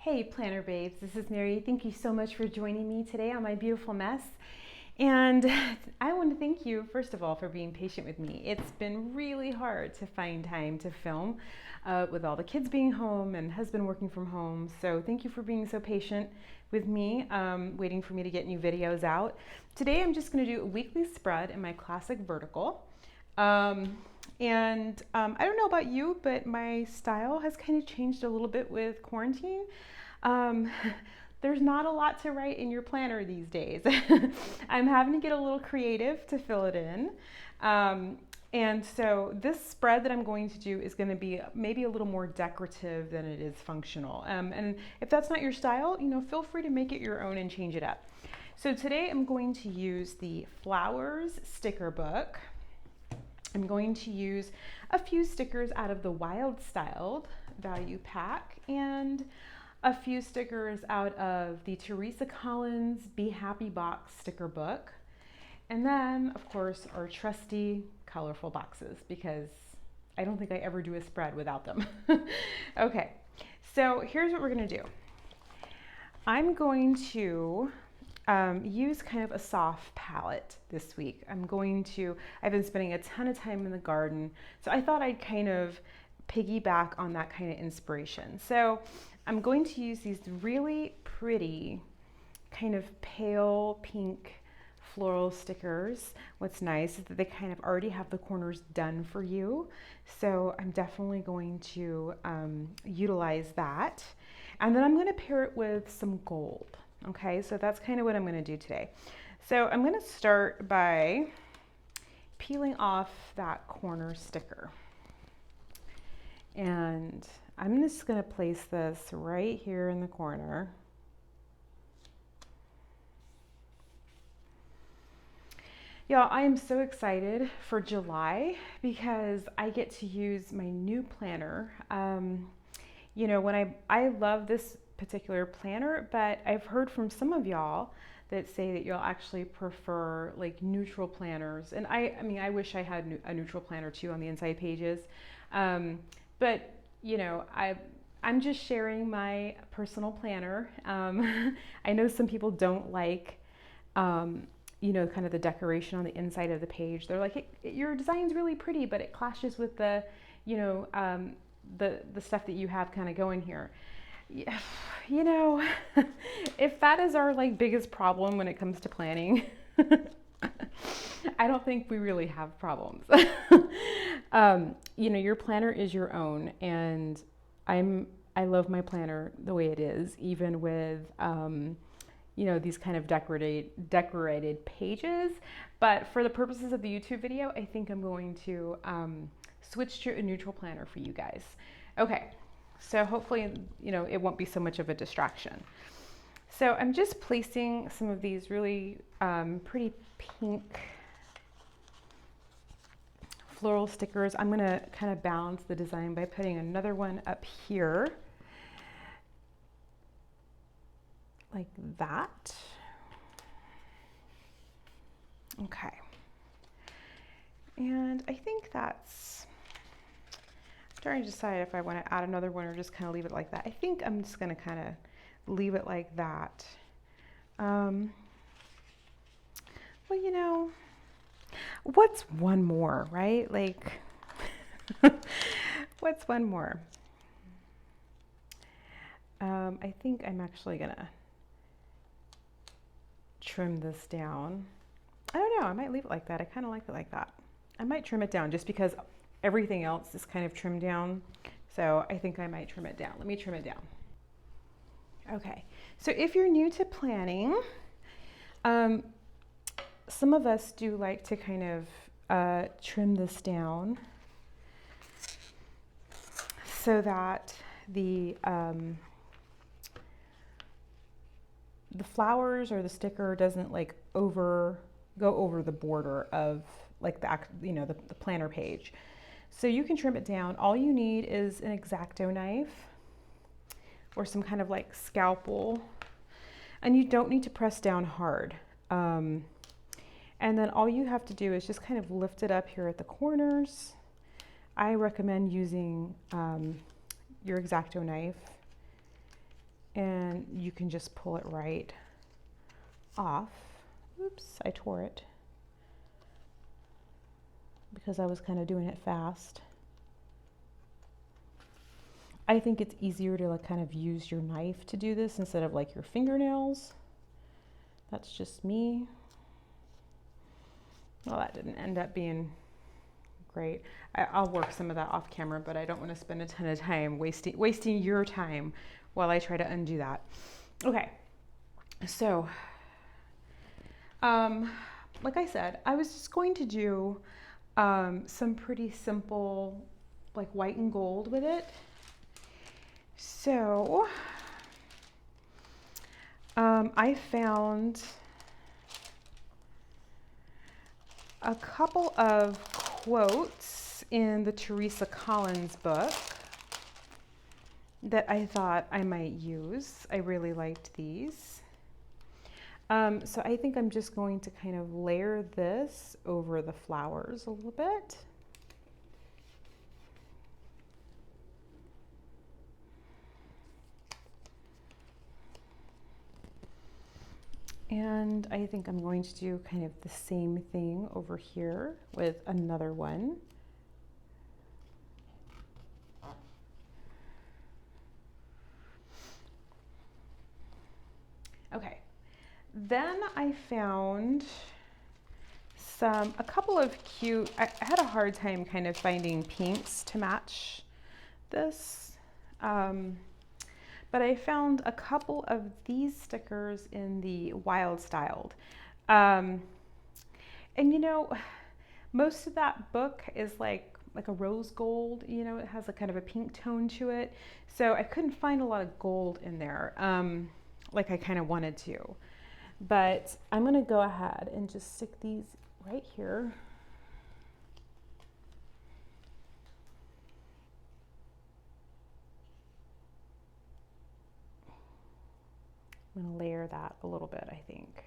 Hey planner babes, this is Mary. Thank you so much for joining me today on my beautiful mess. And I want to thank you, first of all, for being patient with me. It's been really hard to find time to film with all the kids being home and husband working from home. So thank you for being so patient with me, waiting for me to get new videos out. Today I'm just going to do a weekly spread in my classic vertical. I don't know about you, but my style has kind of changed a little bit with quarantine. Um, there's not a lot to write in your planner these days. I'm having to get a little creative to fill it in. And so this spread that I'm going to do is going to be maybe a little more decorative than it is functional. And if that's not your style, feel free to make it your own and change it up. So today I'm going to use the Flowers sticker book. I'm going to use a few stickers out of the Wild Styled value pack and a few stickers out of the Teresa Collins Be Happy box sticker book. And then, of course, our trusty colorful boxes, because I don't think I ever do a spread without them. Okay, so here's what we're going to do. I'm going to use kind of a soft palette this week. I've been spending a ton of time in the garden, so I thought I'd kind of piggyback on that kind of inspiration. So I'm going to use these really pretty kind of pale pink floral stickers. What's nice is that they kind of already have the corners done for you. So I'm definitely going to utilize that. And then I'm going to pair it with some gold. Okay, so that's kind of what I'm going to do today. So I'm going to start by peeling off that corner sticker. And I'm just going to place this right here in the corner. Y'all, I am so excited for July because I get to use my new planner. When I love this particular planner, but I've heard from some of y'all that say that you'll actually prefer like neutral planners. And I wish I had a neutral planner too on the inside pages. But I'm just sharing my personal planner. I know some people don't like, kind of the decoration on the inside of the page. They're like, your design's really pretty, but it clashes with the stuff that you have kind of going here. If that is our biggest problem when it comes to planning, I don't think we really have problems. Your planner is your own, and I love my planner the way it is, even with these kind of decorated pages. But for the purposes of the YouTube video, I think I'm going to switch to a neutral planner for you guys. Okay. So hopefully, it won't be so much of a distraction. So I'm just placing some of these really pretty pink floral stickers. I'm going to kind of balance the design by putting another one up here, like that. Okay. And I think trying to decide if I want to add another one or just kind of leave it like that. I think I'm just going to kind of leave it like that. What's one more, right? What's one more? I think I'm actually going to trim this down. I don't know. I might leave it like that. I kind of like it like that. I might trim it down just because everything else is kind of trimmed down. So I think I might trim it down. Let me trim it down. Okay, so if you're new to planning, some of us do like to kind of trim this down so that the flowers or the sticker doesn't go over the border of the planner page. So you can trim it down. All you need is an X-Acto knife or some kind of scalpel, and you don't need to press down hard. And then all you have to do is just kind of lift it up here at the corners. I recommend using your X-Acto knife and you can just pull it right off. Oops, I tore it because I was kind of doing it fast. I think it's easier to like kind of use your knife to do this instead of like your fingernails. That's just me. Well, that didn't end up being great. I'll work some of that off camera, but I don't want to spend a ton of time wasting your time while I try to undo that. Okay, so like I said, I was just going to do some pretty simple like white and gold with it. So I found a couple of quotes in the Teresa Collins book that I thought I might use. I really liked these. So I think I'm just going to kind of layer this over the flowers a little bit. And I think I'm going to do kind of the same thing over here with another one. Okay, then I found a couple of cute, I had a hard time kind of finding pinks to match this. But I found a couple of these stickers in the Wild Styled. And you know, most of that book is like a rose gold, you know, it has a kind of a pink tone to it. So I couldn't find a lot of gold in there, like I kind of wanted to. But I'm gonna go ahead and just stick these right here. I'm going to layer that a little bit, I think.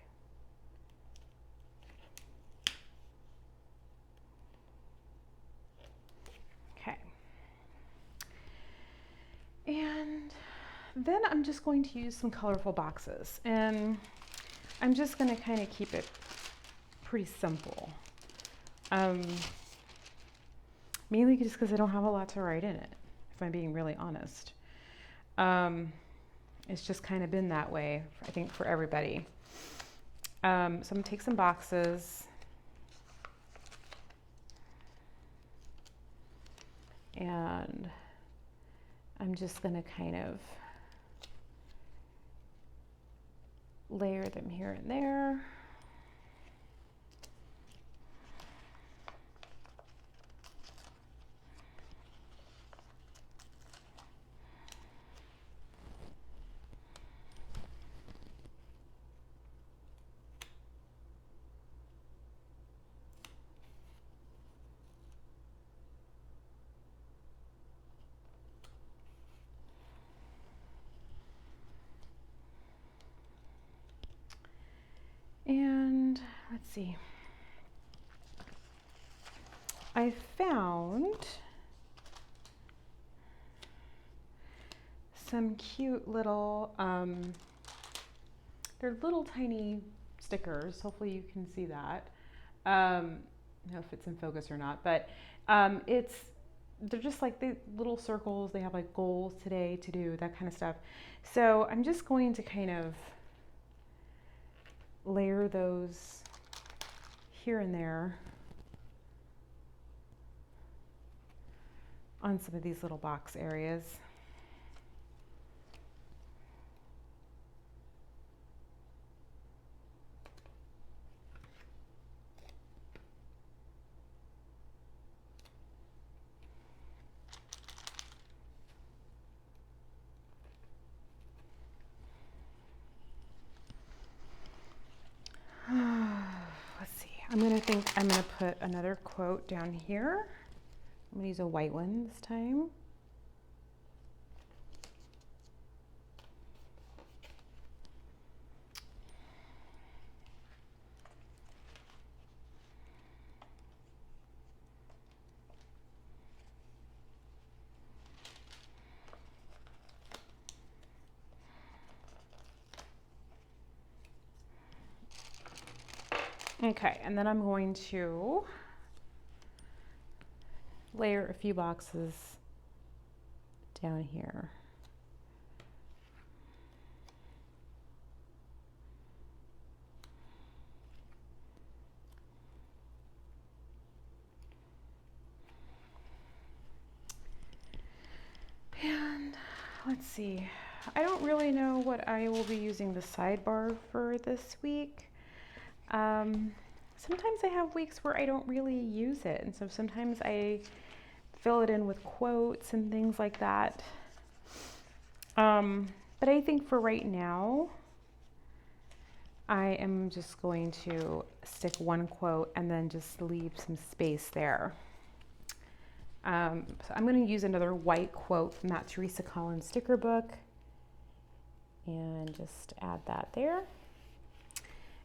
Okay. And then I'm just going to use some colorful boxes, and I'm just going to kind of keep it pretty simple. Mainly just because I don't have a lot to write in it, if I'm being really honest. It's just kind of been that way, I think, for everybody. So I'm going to take some boxes and I'm just going to kind of layer them here and there. And let's see, I found some cute little, they're little tiny stickers. Hopefully you can see that. I don't know if it's in focus or not, but they're just like the little circles. They have like goals today to do, that kind of stuff. So I'm just going to kind of layer those here and there on some of these little box areas. Let's see, I'm gonna put another quote down here. I'm gonna use a white one this time. Okay, and then I'm going to layer a few boxes down here. And let's see, I don't really know what I will be using the sidebar for this week. Sometimes I have weeks where I don't really use it, and so sometimes I fill it in with quotes and things like that. But I think for right now, I am just going to stick one quote and then just leave some space there. So I'm going to use another white quote from that Teresa Collins sticker book and just add that there.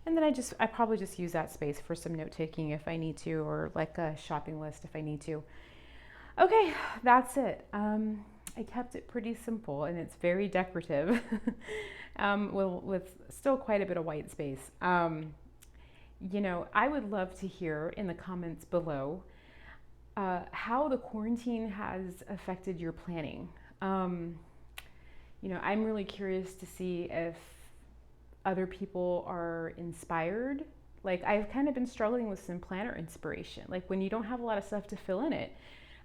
And then I probably just use that space for some note taking if I need to, or like a shopping list if I need to. Okay, that's it. I kept it pretty simple and it's very decorative with still quite a bit of white space. You know, I would love to hear in the comments below how the quarantine has affected your planning. You know, I'm really curious to see if other people are inspired. Like, I've kind of been struggling with some planner inspiration. Like, when you don't have a lot of stuff to fill in it,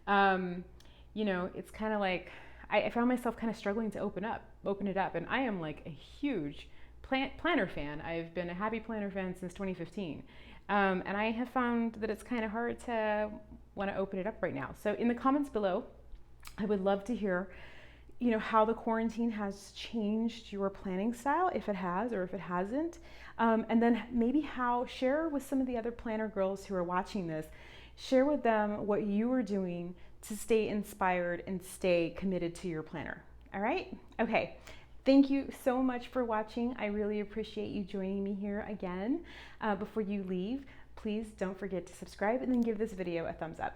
you know, it's kind of like I found myself kind of struggling to open it up. And I am like a huge planner fan. I've been a happy planner fan since 2015. And I have found that it's kind of hard to want to open it up right now. So in the comments below, I would love to hear, you know, how the quarantine has changed your planning style, if it has or if it hasn't. And then maybe share with some of the other planner girls who are watching this, share with them what you are doing to stay inspired and stay committed to your planner. All right? Okay. Thank you so much for watching. I really appreciate you joining me here again. Before you leave, please don't forget to subscribe and then give this video a thumbs up.